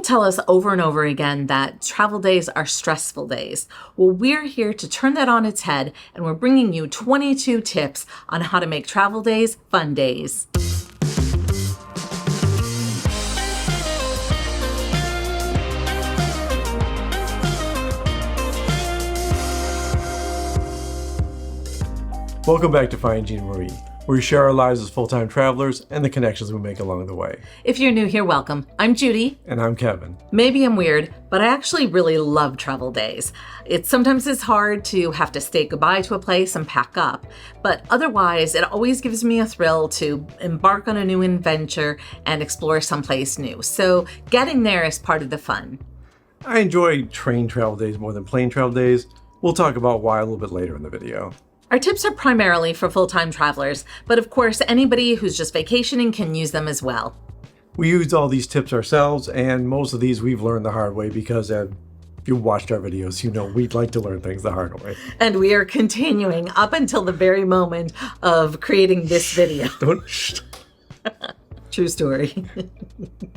People tell us over and over again that travel days are stressful days. Well, we're here to turn that on its head, and we're bringing you 22 tips on how to make travel days fun days. Welcome back to Find Gina Marie, where we share our lives as full-time travelers and the connections we make along the way. If you're new here, welcome. I'm Judy. And I'm Kevin. Maybe I'm weird, but I actually really love travel days. Sometimes it's hard to have to say goodbye to a place and pack up, but otherwise it always gives me a thrill to embark on a new adventure and explore someplace new. So getting there is part of the fun. I enjoy train travel days more than plane travel days. We'll talk about why a little bit later in the video. Our tips are primarily for full-time travelers, but of course, anybody who's just vacationing can use them as well. We used all these tips ourselves, and most of these we've learned the hard way because if you watched our videos, you know we'd like to learn things the hard way. And we are continuing up until the very moment of creating this video. True story.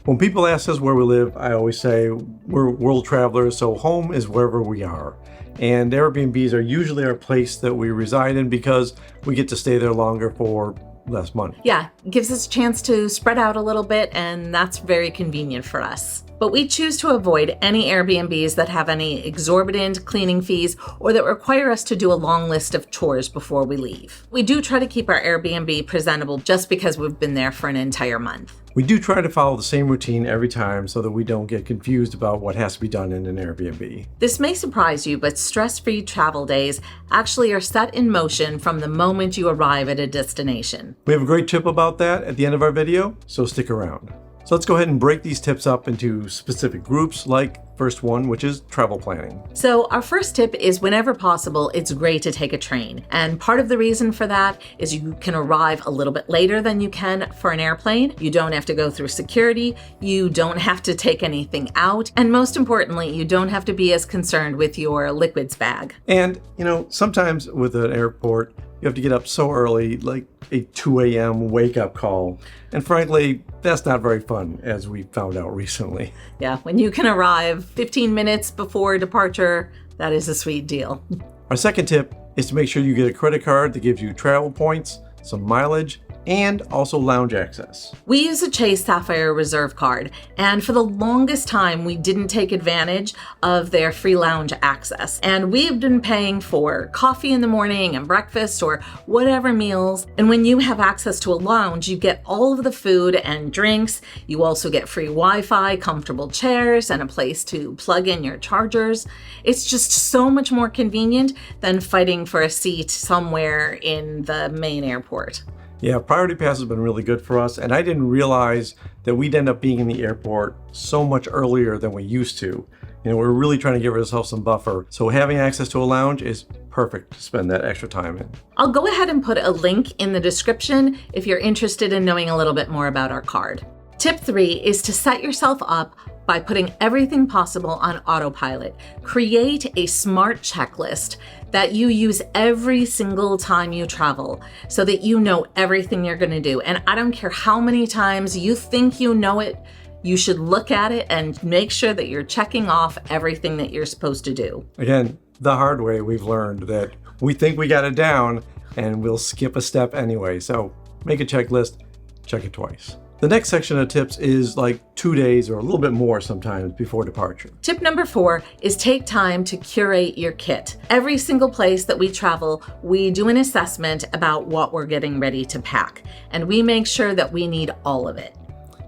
When people ask us where we live, I always say we're world travelers, so home is wherever we are. And Airbnbs are usually our place that we reside in because we get to stay there longer for less money. Yeah, it gives us a chance to spread out a little bit, and that's very convenient for us. But we choose to avoid any Airbnbs that have any exorbitant cleaning fees or that require us to do a long list of chores before we leave. We do try to keep our Airbnb presentable just because we've been there for an entire month. We do try to follow the same routine every time so that we don't get confused about what has to be done in an Airbnb. This may surprise you, but stress-free travel days actually are set in motion from the moment you arrive at a destination. We have a great tip about that at the end of our video, so stick around. So let's go ahead and break these tips up into specific groups, like first one, which is travel planning. So our first tip is whenever possible, it's great to take a train. And part of the reason for that is you can arrive a little bit later than you can for an airplane. You don't have to go through security. You don't have to take anything out. And most importantly, you don't have to be as concerned with your liquids bag. And, sometimes with an airport, you have to get up so early, like a 2 a.m. wake-up call. And frankly, that's not very fun, as we found out recently. Yeah, when you can arrive 15 minutes before departure, that is a sweet deal. Our second tip is to make sure you get a credit card that gives you travel points, some mileage, and also lounge access. We use a Chase Sapphire Reserve card, and for the longest time, we didn't take advantage of their free lounge access. And we've been paying for coffee in the morning and breakfast or whatever meals. And when you have access to a lounge, you get all of the food and drinks. You also get free Wi-Fi, comfortable chairs, and a place to plug in your chargers. It's just so much more convenient than fighting for a seat somewhere in the main airport. Yeah, Priority Pass has been really good for us, and I didn't realize that we'd end up being in the airport so much earlier than we used to. We're really trying to give ourselves some buffer, so having access to a lounge is perfect to spend that extra time in. I'll go ahead and put a link in the description if you're interested in knowing a little bit more about our card. Tip 3 is to set yourself up by putting everything possible on autopilot. Create a smart checklist that you use every single time you travel so that you know everything you're going to do. And I don't care how many times you think you know it, you should look at it and make sure that you're checking off everything that you're supposed to do. Again, the hard way we've learned that we think we got it down and we'll skip a step anyway. So make a checklist, check it twice. The next section of tips is like 2 days or a little bit more sometimes before departure. Tip number 4 is take time to curate your kit. Every single place that we travel, we do an assessment about what we're getting ready to pack, and we make sure that we need all of it.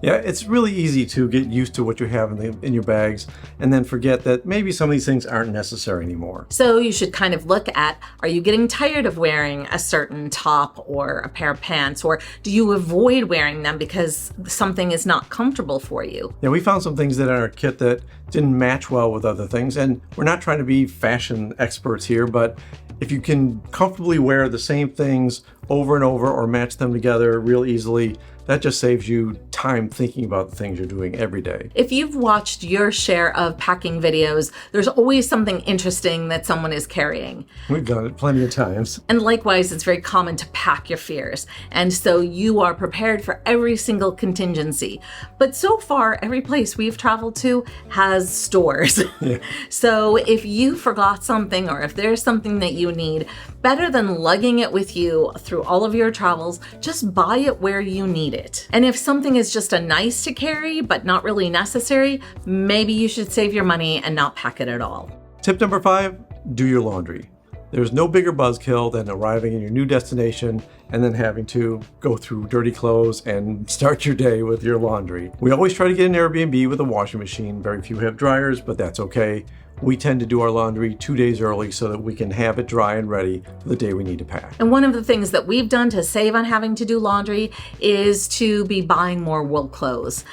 Yeah, it's really easy to get used to what you have in your bags and then forget that maybe some of these things aren't necessary anymore. So you should kind of look at, are you getting tired of wearing a certain top or a pair of pants, or do you avoid wearing them because something is not comfortable for you? Yeah, we found some things that in our kit that didn't match well with other things, and we're not trying to be fashion experts here, but if you can comfortably wear the same things over and over or match them together real easily, that just saves you time thinking about the things you're doing every day. If you've watched your share of packing videos, there's always something interesting that someone is carrying. We've done it plenty of times. And likewise, it's very common to pack your fears. And so you are prepared for every single contingency. But so far, every place we've traveled to has stores. Yeah. So if you forgot something or if there's something that you need, better than lugging it with you through all of your travels, just buy it where you need it. And if something is just a nice to carry, but not really necessary, maybe you should save your money and not pack it at all. Tip number 5, do your laundry. There's no bigger buzzkill than arriving in your new destination and then having to go through dirty clothes and start your day with your laundry. We always try to get an Airbnb with a washing machine. Very few have dryers, but that's okay. We tend to do our laundry 2 days early so that we can have it dry and ready for the day we need to pack. And one of the things that we've done to save on having to do laundry is to be buying more wool clothes.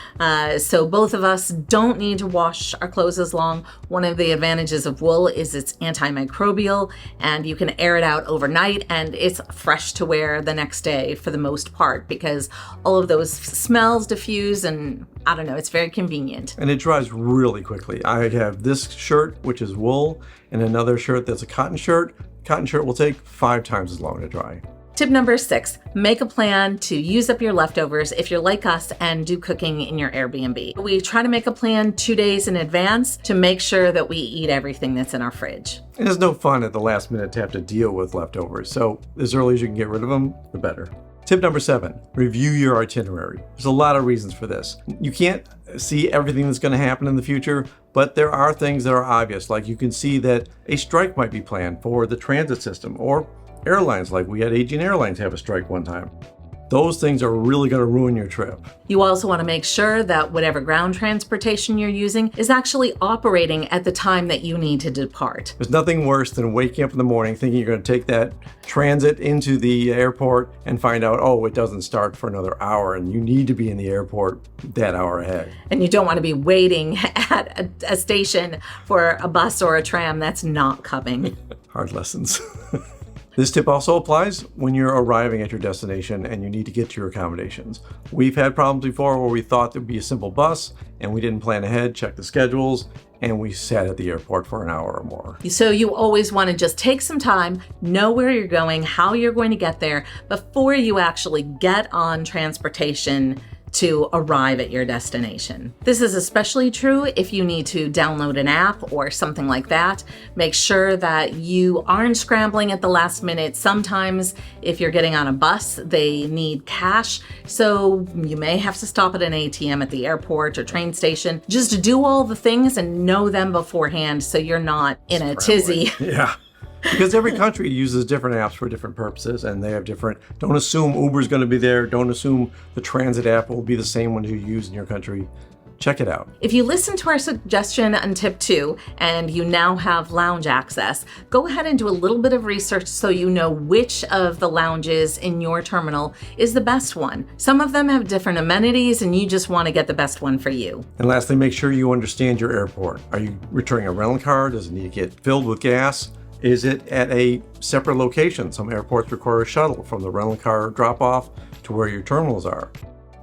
So both of us don't need to wash our clothes as long. One of the advantages of wool is it's antimicrobial and you can air it out overnight and it's fresh to wear the next day for the most part because all of those smells diffuse and I don't know, it's very convenient. And it dries really quickly. I have this shirt, which is wool, and another shirt that's a cotton shirt. Cotton shirt will take 5 times as long to dry. Tip number 6, make a plan to use up your leftovers if you're like us and do cooking in your Airbnb. We try to make a plan 2 days in advance to make sure that we eat everything that's in our fridge. And it's no fun at the last minute to have to deal with leftovers, so as early as you can get rid of them, the better. Tip number 7, review your itinerary. There's a lot of reasons for this. You can't see everything that's going to happen in the future, but there are things that are obvious, like you can see that a strike might be planned for the transit system, or airlines, like we had Asian Airlines have a strike one time. Those things are really going to ruin your trip. You also want to make sure that whatever ground transportation you're using is actually operating at the time that you need to depart. There's nothing worse than waking up in the morning thinking you're going to take that transit into the airport and find out, oh, it doesn't start for another hour and you need to be in the airport that hour ahead. And you don't want to be waiting at a station for a bus or a tram that's not coming. Hard lessons. This tip also applies when you're arriving at your destination and you need to get to your accommodations. We've had problems before where we thought there'd be a simple bus and we didn't plan ahead, check the schedules, and we sat at the airport for an hour or more. So you always want to just take some time, know where you're going, how you're going to get there before you actually get on transportation to arrive at your destination. This is especially true if you need to download an app or something like that. Make sure that you aren't scrambling at the last minute. Sometimes if you're getting on a bus, they need cash. So you may have to stop at an ATM at the airport or train station. Just do all the things and know them beforehand so you're not in a tizzy. Yeah. Because every country uses different apps for different purposes and they have different, don't assume Uber's going to be there. Don't assume the transit app will be the same one you use in your country. Check it out. If you listen to our suggestion on tip 2 and you now have lounge access, go ahead and do a little bit of research so you know which of the lounges in your terminal is the best one. Some of them have different amenities and you just want to get the best one for you. And lastly, make sure you understand your airport. Are you returning a rental car? Does it need to get filled with gas? Is it at a separate location? Some airports require a shuttle from the rental car drop-off to where your terminals are.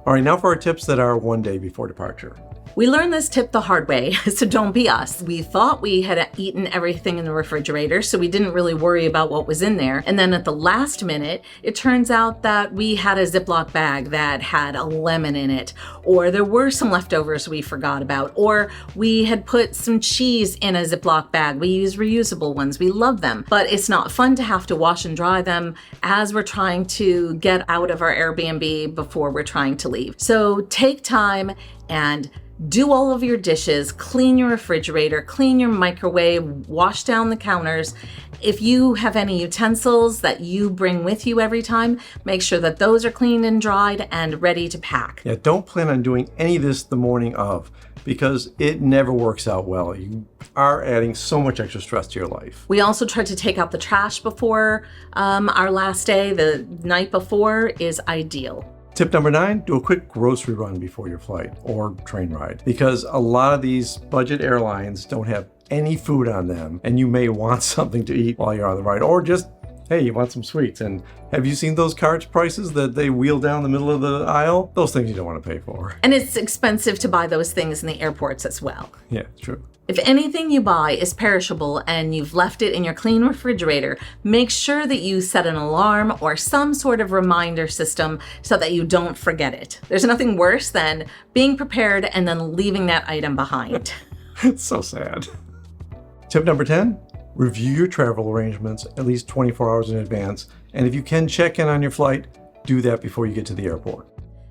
All right, now for our tips that are 1 day before departure. We learned this tip the hard way, so don't be us. We thought we had eaten everything in the refrigerator, so we didn't really worry about what was in there. And then at the last minute, it turns out that we had a Ziploc bag that had a lemon in it, or there were some leftovers we forgot about, or we had put some cheese in a Ziploc bag. We use reusable ones. We love them, but it's not fun to have to wash and dry them as we're trying to get out of our Airbnb before we're trying to leave. So take time and do all of your dishes, clean your refrigerator, clean your microwave, wash down the counters. If you have any utensils that you bring with you every time, make sure that those are cleaned and dried and ready to pack. Yeah, don't plan on doing any of this the morning of because it never works out well. You are adding so much extra stress to your life. We also try to take out the trash before our last day. The night before is ideal. Tip number 9, do a quick grocery run before your flight or train ride because a lot of these budget airlines don't have any food on them and you may want something to eat while you're on the ride or just hey, you want some sweets? And have you seen those carts prices that they wheel down the middle of the aisle? Those things you don't want to pay for. And it's expensive to buy those things in the airports as well. Yeah, true. If anything you buy is perishable and you've left it in your clean refrigerator, make sure that you set an alarm or some sort of reminder system so that you don't forget it. There's nothing worse than being prepared and then leaving that item behind. It's so sad. Tip number 10, review your travel arrangements at least 24 hours in advance. And if you can check in on your flight, do that before you get to the airport.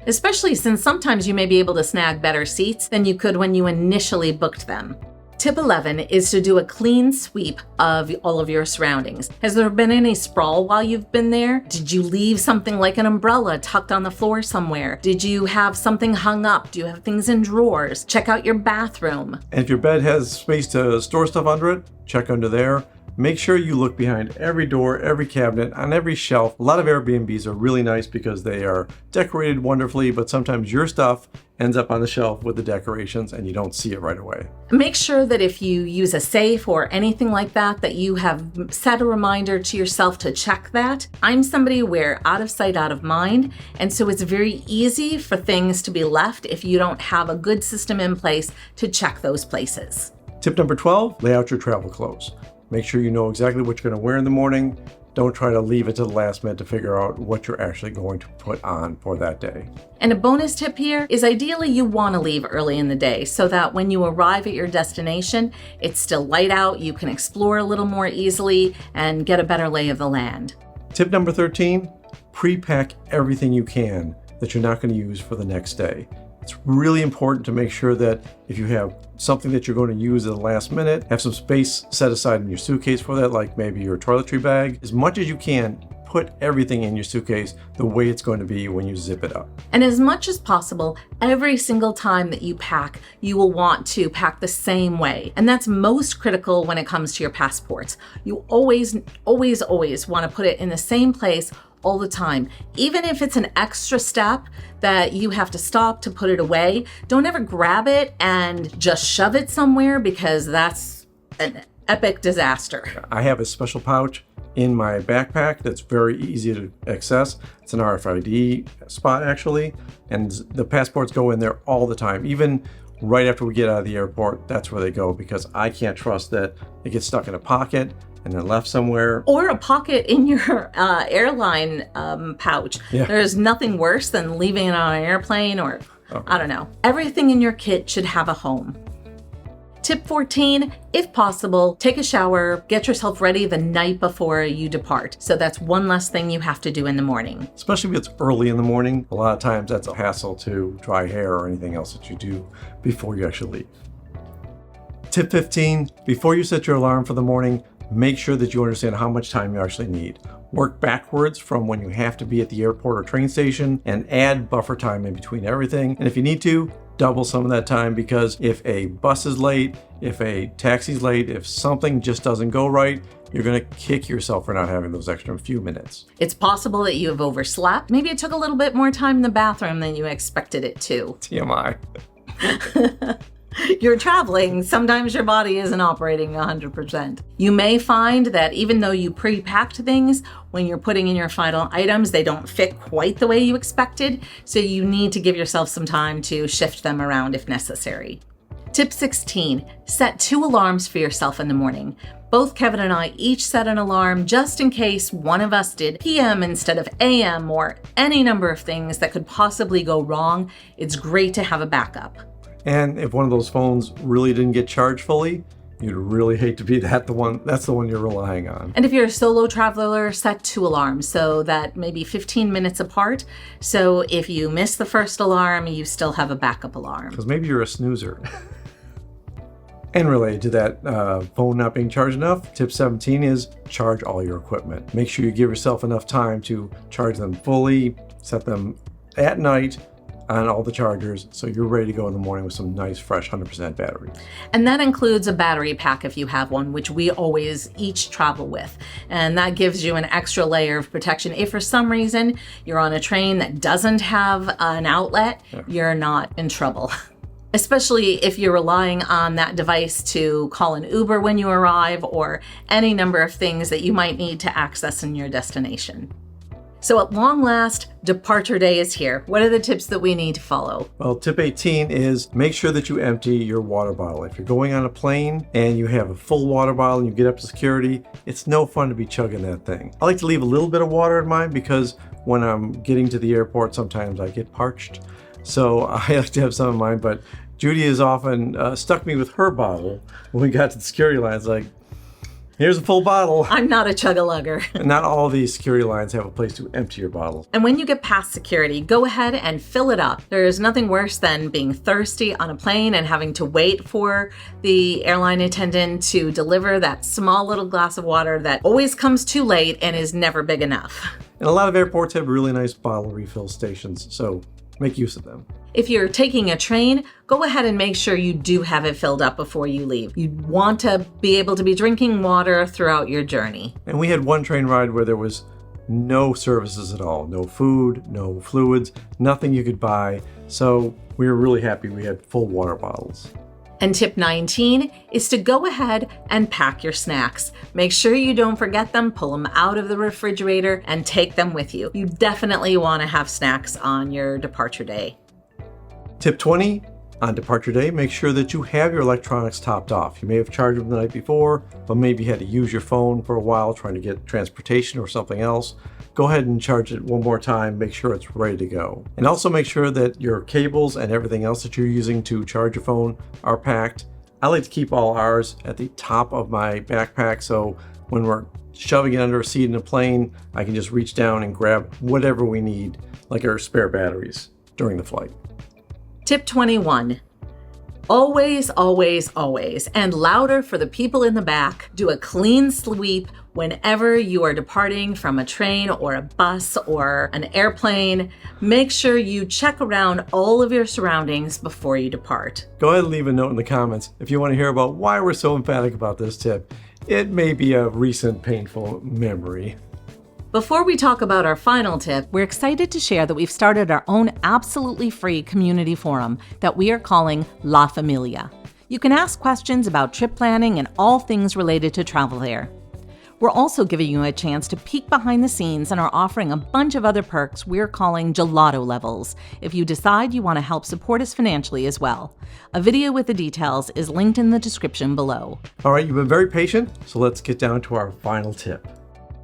Especially since sometimes you may be able to snag better seats than you could when you initially booked them. Tip 11 is to do a clean sweep of all of your surroundings. Has there been any sprawl while you've been there? Did you leave something like an umbrella tucked on the floor somewhere? Did you have something hung up? Do you have things in drawers? Check out your bathroom. And if your bed has space to store stuff under it, check under there. Make sure you look behind every door, every cabinet, on every shelf. A lot of Airbnbs are really nice because they are decorated wonderfully, but sometimes your stuff ends up on the shelf with the decorations and you don't see it right away. Make sure that if you use a safe or anything like that, that you have set a reminder to yourself to check that. I'm somebody where out of sight, out of mind, and so it's very easy for things to be left if you don't have a good system in place to check those places. Tip number 12, lay out your travel clothes. Make sure you know exactly what you're going to wear in the morning. Don't try to leave it to the last minute to figure out what you're actually going to put on for that day. And a bonus tip here is ideally you want to leave early in the day so that when you arrive at your destination, it's still light out, you can explore a little more easily and get a better lay of the land. Tip number 13, pre-pack everything you can that you're not going to use for the next day. It's really important to make sure that if you have something that you're going to use at the last minute, have some space set aside in your suitcase for that, like maybe your toiletry bag. As much as you can, put everything in your suitcase the way it's going to be when you zip it up. And as much as possible, every single time that you pack, you will want to pack the same way. And that's most critical when it comes to your passports. You always want to put it in the same place all the time. Even if it's an extra step that you have to stop to put it away, don't ever grab it and just shove it somewhere because that's an epic disaster. I have a special pouch in my backpack that's very easy to access. It's an RFID spot actually, and the passports go in there all the time. Even right after we get out of the airport, that's where they go because I can't trust that it gets stuck in a pocket and then left somewhere. Or a pocket in your airline pouch. Yeah. There's nothing worse than leaving it on an airplane or, I don't know. Everything in your kit should have a home. Tip 14, if possible, take a shower, get yourself ready the night before you depart. So that's one less thing you have to do in the morning. Especially if it's early in the morning. A lot of times that's a hassle to dry hair or anything else that you do before you actually leave. Tip 15, before you set your alarm for the morning, make sure that you understand how much time you actually need. Work backwards from when you have to be at the airport or train station and add buffer time in between everything. And if you need to, double some of that time because if a bus is late, if a taxi's late, if something just doesn't go right, you're going to kick yourself for not having those extra few minutes. It's possible that you have overslept. Maybe it took a little bit more time in the bathroom than you expected it to. TMI. You're traveling, sometimes your body isn't operating 100%. You may find that even though you pre-packed things, when you're putting in your final items, they don't fit quite the way you expected, so you need to give yourself some time to shift them around if necessary. Tip 16, set 2 alarms for yourself in the morning. Both Kevin and I each set an alarm just in case one of us did PM instead of AM or any number of things that could possibly go wrong. It's great to have a backup. And if one of those phones really didn't get charged fully, you'd really hate to be that's the one you're relying on. And if you're a solo traveler, set 2 alarms so that maybe 15 minutes apart. So if you miss the first alarm, you still have a backup alarm. Because maybe you're a snoozer. And related to that phone not being charged enough, tip 17 is charge all your equipment. Make sure you give yourself enough time to charge them fully, set them at night on all the chargers so you're ready to go in the morning with some nice fresh 100% battery. And that includes a battery pack if you have one, which we always each travel with. And that gives you an extra layer of protection. If for some reason you're on a train that doesn't have an outlet, you're not in trouble. especially if you're relying on that device to call an Uber when you arrive or any number of things that you might need to access in your destination. So at long last, departure day is here. What are the tips that we need to follow? Well, tip 18 is make sure that you empty your water bottle. If you're going on a plane and you have a full water bottle and you get up to security, it's no fun to be chugging that thing. I like to leave a little bit of water in mine because when I'm getting to the airport, sometimes I get parched. So I like to have some of mine, but Judy has often stuck me with her bottle when we got to the security lines, like, here's a full bottle. I'm not a chug-a-lugger. Not all these security lines have a place to empty your bottle. And when you get past security, go ahead and fill it up. There is nothing worse than being thirsty on a plane and having to wait for the airline attendant to deliver that small little glass of water that always comes too late and is never big enough. And a lot of airports have really nice bottle refill stations, so make use of them. If you're taking a train, go ahead and make sure you do have it filled up before you leave. You want to be able to be drinking water throughout your journey. And we had one train ride where there was no services at all. No food, no fluids, nothing you could buy. So we were really happy we had full water bottles. And tip 19 is to go ahead and pack your snacks. Make sure you don't forget them, pull them out of the refrigerator and take them with you. You definitely want to have snacks on your departure day. Tip 20, on departure day, make sure that you have your electronics topped off. You may have charged them the night before, but maybe had to use your phone for a while trying to get transportation or something else. Go ahead and charge it one more time, make sure it's ready to go. And also make sure that your cables and everything else that you're using to charge your phone are packed. I like to keep all ours at the top of my backpack, so when we're shoving it under a seat in a plane, I can just reach down and grab whatever we need, like our spare batteries during the flight. Tip 21. Always, always, always, and louder for the people in the back, do a clean sweep whenever you are departing from a train or a bus or an airplane. Make sure you check around all of your surroundings before you depart. Go ahead and leave a note in the comments if you want to hear about why we're so emphatic about this tip. It may be a recent painful memory. Before we talk about our final tip, we're excited to share that we've started our own absolutely free community forum that we are calling La Familia. You can ask questions about trip planning and all things related to travel there. We're also giving you a chance to peek behind the scenes and are offering a bunch of other perks we're calling Gelato levels if you decide you want to help support us financially as well. A video with the details is linked in the description below. All right, you've been very patient, so let's get down to our final tip.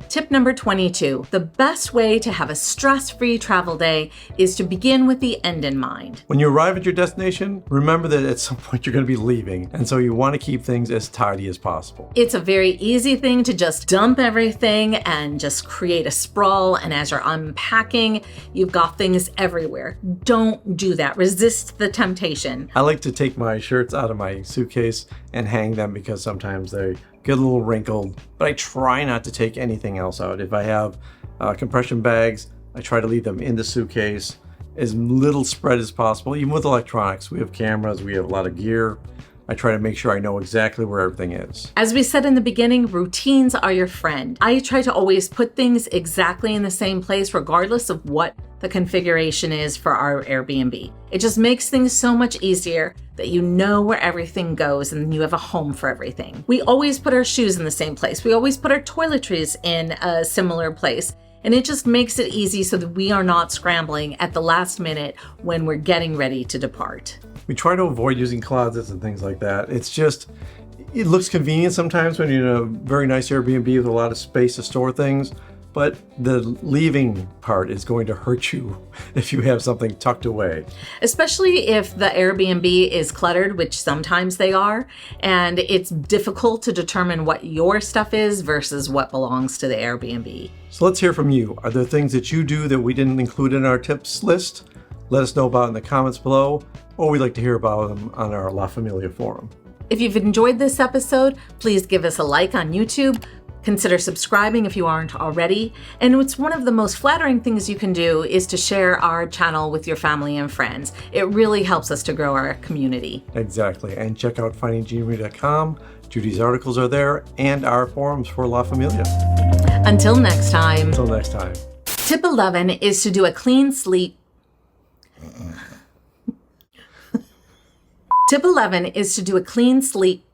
Tip number 22. The best way to have a stress-free travel day is to begin with the end in mind. When you arrive at your destination, remember that at some point you're going to be leaving, and so you want to keep things as tidy as possible. It's a very easy thing to just dump everything and just create a sprawl, and as you're unpacking, you've got things everywhere. Don't do that. Resist the temptation. I like to take my shirts out of my suitcase and hang them because sometimes they get a little wrinkled, but I try not to take anything else out. If I have compression bags, I try to leave them in the suitcase, as little spread as possible. Even with electronics, we have cameras, we have a lot of gear. I try to make sure I know exactly where everything is. As we said in the beginning, routines are your friend. I try to always put things exactly in the same place, regardless of what the configuration is for our Airbnb. It just makes things so much easier that you know where everything goes and you have a home for everything. We always put our shoes in the same place. We always put our toiletries in a similar place. And it just makes it easy so that we are not scrambling at the last minute when we're getting ready to depart. We try to avoid using closets and things like that. It's just, it looks convenient sometimes when you're in a very nice Airbnb with a lot of space to store things, but the leaving part is going to hurt you if you have something tucked away. Especially if the Airbnb is cluttered, which sometimes they are, and it's difficult to determine what your stuff is versus what belongs to the Airbnb. So let's hear from you. Are there things that you do that we didn't include in our tips list? Let us know about in the comments below, or we'd like to hear about them on our La Familia forum. If you've enjoyed this episode, please give us a like on YouTube. Consider subscribing if you aren't already. And it's one of the most flattering things you can do is to share our channel with your family and friends. It really helps us to grow our community. Exactly. And check out findingGenery.com. Judy's articles are there and our forums for La Familia. Until next time. Until next time. Tip 11 is to do a clean sleep. Tip 11 is to do a clean sleep.